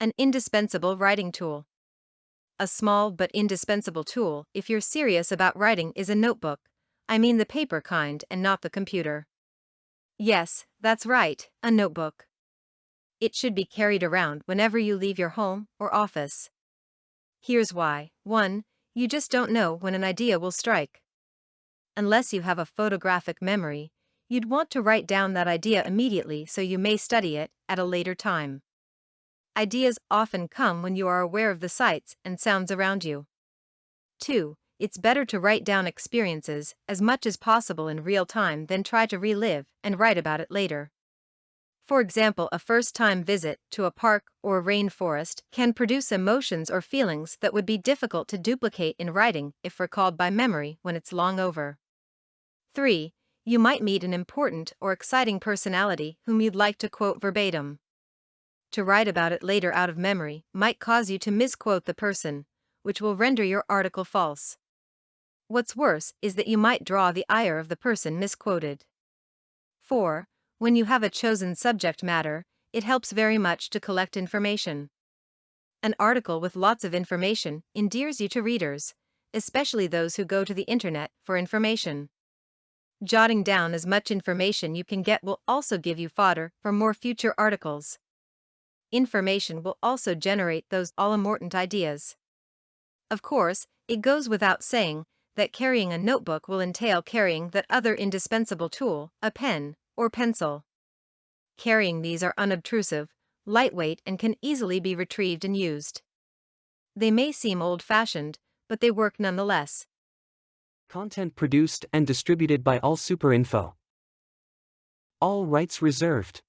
An indispensable writing tool. A small but indispensable tool, if you're serious about writing, is a notebook. I mean the paper kind and not the computer. Yes, that's right, a notebook. It should be carried around whenever you leave your home or office. Here's why. 1. You just don't know when an idea will strike. Unless you have a photographic memory, you'd want to write down that idea immediately so you may study it at a later time. Ideas often come when you are aware of the sights and sounds around you. 2. It's better to write down experiences as much as possible in real time than try to relive and write about it later. For example, a first-time visit to a park or rainforest can produce emotions or feelings that would be difficult to duplicate in writing if recalled by memory when it's long over. 3. You might meet an important or exciting personality whom you'd like to quote verbatim. To write about it later out of memory might cause you to misquote the person, which will render your article false. What's worse is that you might draw the ire of the person misquoted. 4. When you have a chosen subject matter, it helps very much to collect information. An article with lots of information endears you to readers, especially those who go to the internet for information. Jotting down as much information you can get will also give you fodder for more future articles. Information will also generate those all-important ideas. Of course, it goes without saying that carrying a notebook will entail carrying that other indispensable tool, a pen or pencil. Carrying these are unobtrusive, lightweight, and can easily be retrieved and used. They may seem old-fashioned, but they work nonetheless. Content produced and distributed by All Super Info. All rights reserved.